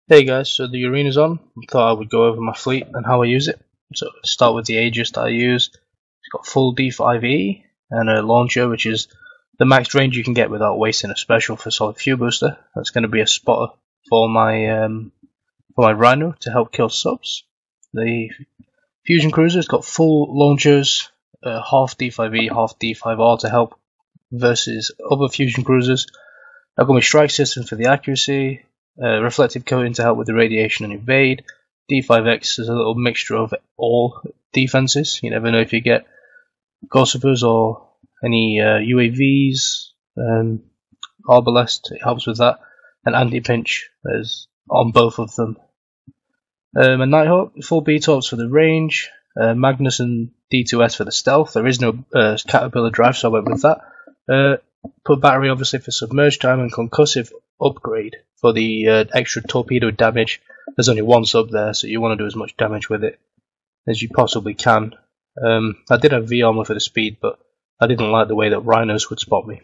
Hey guys, so the arena's on. Thought I would go over my fleet and how I use it. So start with the Aegis that I use. It's got full D5E and a launcher, which is the max range you can get without wasting a special for solid fuel booster. That's going to be a spotter for my Rhino to help kill subs. The fusion cruiser's got full launchers, half D5E, half D5R to help versus other fusion cruisers. I've got my strike system for the accuracy. Reflective coating to help with the radiation and evade. D5X is a little mixture of all defenses. You never know if you get Gossipers or any UAVs. Arbalest, it helps with that. And anti-pinch is on both of them. And Nighthawk, full B-tops for the range. Magnus and D2S for the stealth. There is no Caterpillar drive, so I went with that. Put battery obviously for submerged time and concussive upgrade for the extra torpedo damage. There's only one sub there, so you want to do as much damage with it as you possibly can. I did have V armor for the speed, but I didn't like the way that Rhinos would spot me.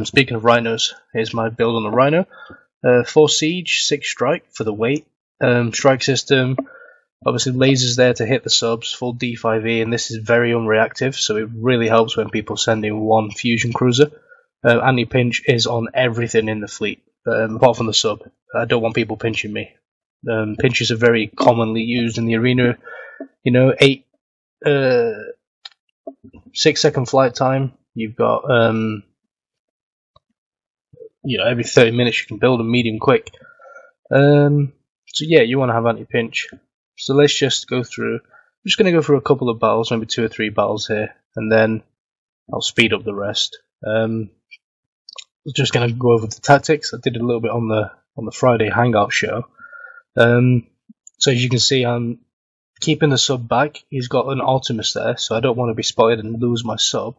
Speaking of Rhinos, here's my build on the Rhino. 4 siege, 6 strike for the weight. Strike system, obviously lasers there to hit the subs, full D5E, and this is very unreactive, so it really helps when people send in one fusion cruiser. Anti-pinch is on everything in the fleet, apart from the sub. I don't want people pinching me. Pinches are very commonly used in the arena. 6-second flight time. You've got, every 30 minutes you can build a medium quick. So yeah, you want to have anti-pinch. So let's just go through. I'm just going to go through a couple of battles, maybe 2 or 3 battles here, and then I'll speed up the rest. I'm just going to go over the tactics. I did a little bit on the Friday Hangout show. So as you can see, I'm keeping the sub back. He's got an Artemis there, so I don't want to be spotted and lose my sub.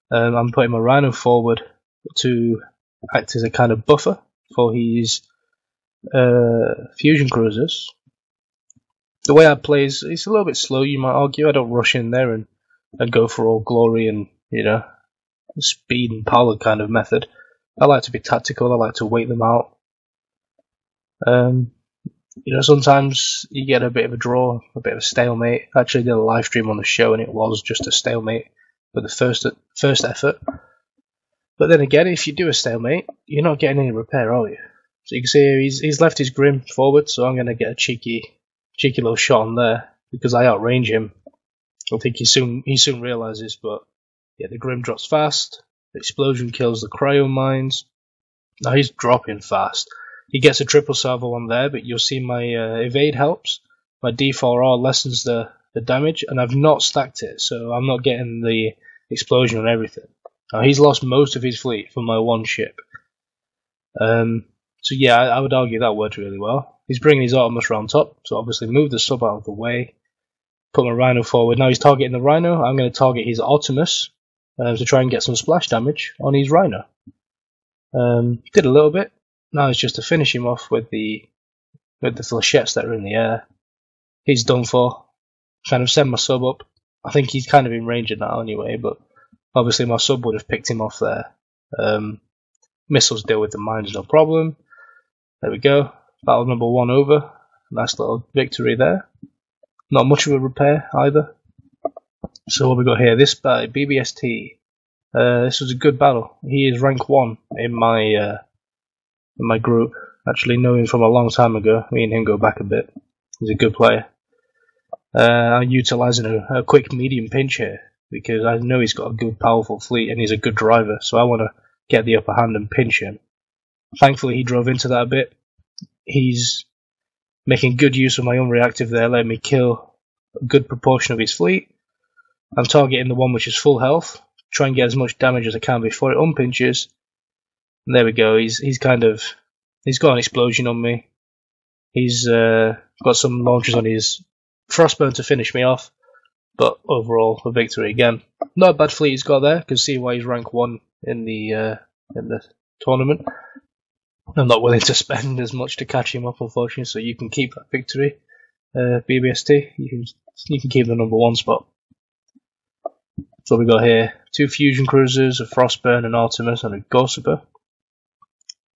I'm putting my Rhino forward to act as a kind of buffer for his fusion cruisers. The way I play is it's a little bit slow, you might argue. I don't rush in there and go for all glory and, speed and power kind of method. I like to be tactical, I like to wait them out. Sometimes you get a bit of a draw, a bit of a stalemate. I actually did a live stream on the show and it was just a stalemate for the first effort. But then again, if you do a stalemate, you're not getting any repair, are you? So you can see here, he's left his Grim forward, so I'm going to get a cheeky little shot on there because I outrange him. I think he soon realizes, but yeah, the Grim drops fast. The explosion kills the cryo mines. Now he's dropping fast. He gets a triple salvo on there, but you'll see my evade helps. My D4R lessens the damage, and I've not stacked it, so I'm not getting the explosion on everything. Now he's lost most of his fleet from my one ship. So yeah, I would argue that worked really well. He's bringing his Artemis round top, so obviously move the sub out of the way. Put my Rhino forward. Now he's targeting the Rhino. I'm going to target his Artemis to try and get some splash damage on his Rhino. Did a little bit. Now it's just to finish him off with the flechettes that are in the air. He's done for. Kind of send my sub up. I think he's kind of in range now anyway, but obviously my sub would have picked him off there. Missiles deal with the mines, no problem. There we go. Battle number 1 over. Nice little victory there. Not much of a repair either. So what we got here? This by BBST. This was a good battle. He is rank 1 in my group. Actually know him from a long time ago. Me and him go back a bit. He's a good player. I'm utilising a quick medium pinch here because I know he's got a good powerful fleet and he's a good driver, so I want to get the upper hand and pinch him. Thankfully he drove into that a bit. He's making good use of my unreactive there, letting me kill a good proportion of his fleet. I'm targeting the one which is full health, try and get as much damage as I can before it unpinches. And there we go, he's got an explosion on me. He's got some launches on his Frostburn to finish me off, but overall a victory again. Not a bad fleet he's got there, can see why he's rank 1 in the tournament. I'm not willing to spend as much to catch him up, unfortunately, so you can keep that victory. BBST, you can keep the number 1 spot. So we got here 2 fusion cruisers, a Frostburn, an Artemis, and a Gossiper.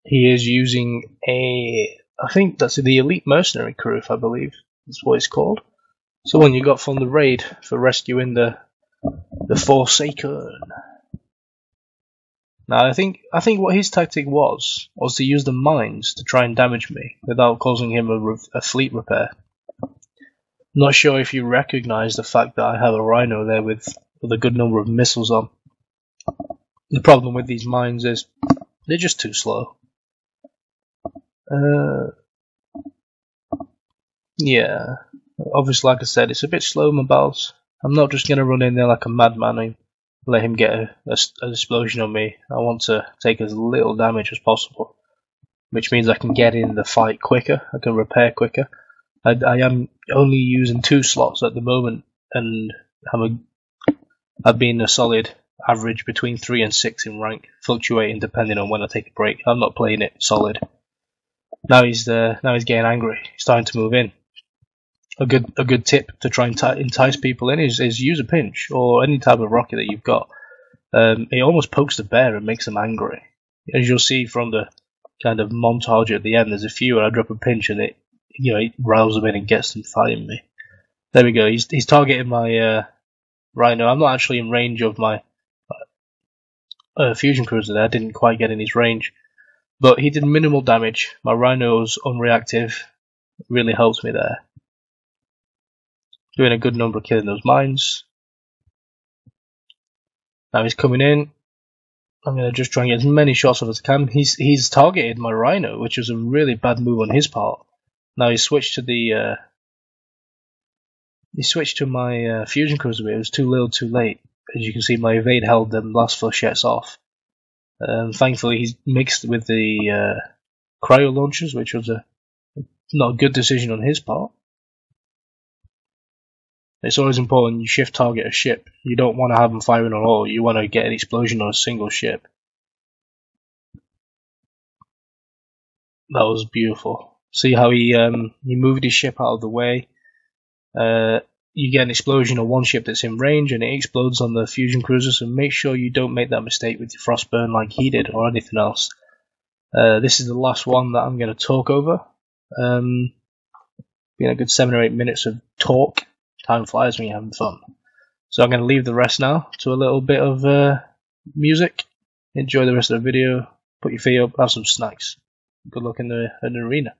He is using a I think that's the Elite Mercenary Crew, if I believe that's what it's called. So one you got from the raid for rescuing the Forsaken. Now I think what his tactic was to use the mines to try and damage me without causing him a fleet repair. Not sure if you recognise the fact that I have a Rhino there with a good number of missiles on. The problem with these mines is they're just too slow. Yeah, obviously, like I said, it's a bit slow, my battles. I'm not just going to run in there like a madman and let him get an explosion on me. I want to take as little damage as possible, which means I can get in the fight quicker, I can repair quicker. I am only using 2 slots at the moment, and I've been a solid average between 3 and 6 in rank, fluctuating depending on when I take a break. I'm not playing it solid. Now he's getting angry. He's starting to move in. A good tip to try and entice people in is use a pinch or any type of rocket that you've got. It almost pokes the bear and makes them angry. As you'll see from the kind of montage at the end, there's a few where I drop a pinch and it riles them in and gets them fighting me. There we go. He's targeting my Rhino. I'm not actually in range of my fusion cruiser there. I didn't quite get in his range, but he did minimal damage. My Rhino's unreactive. Really helps me there. Doing a good number of killing those mines. Now he's coming in. I'm going to just try and get as many shots off as I can. He's targeted my Rhino, which was a really bad move on his part. Now he's switched to my fusion cruiser, but it was too little too late. As you can see, my evade held them last flechettes off. Thankfully he's mixed with the cryo launchers, which was not a good decision on his part. It's always important you shift target a ship. You don't want to have them firing on all. You want to get an explosion on a single ship. That was beautiful. See how he moved his ship out of the way. You get an explosion on one ship that's in range and it explodes on the fusion cruiser, so make sure you don't make that mistake with your Frostburn like he did or anything else. This is the last one that I'm going to talk over. Been a good 7 or 8 minutes of talk. Time flies when you're having fun. So I'm going to leave the rest now to a little bit of music. Enjoy the rest of the video. Put your feet up, have some snacks. Good luck in the arena.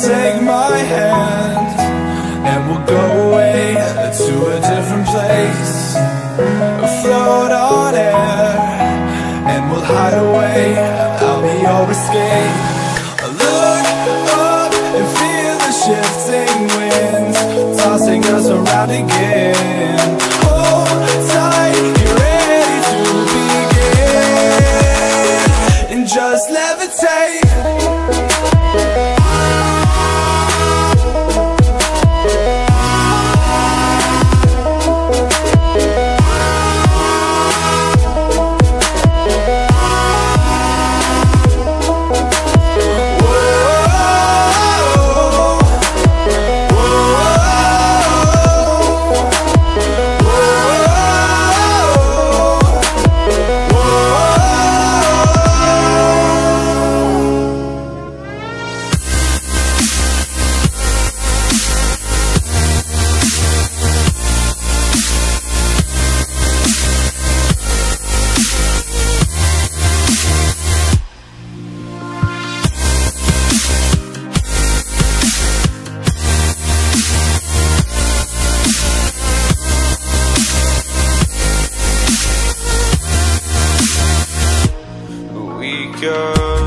Take my hand and we'll go away to a different place, float on air and we'll hide away. I'll be your escape. Look up and feel the shifting winds tossing us around again. Hold tight, get ready to begin and just levitate. girl.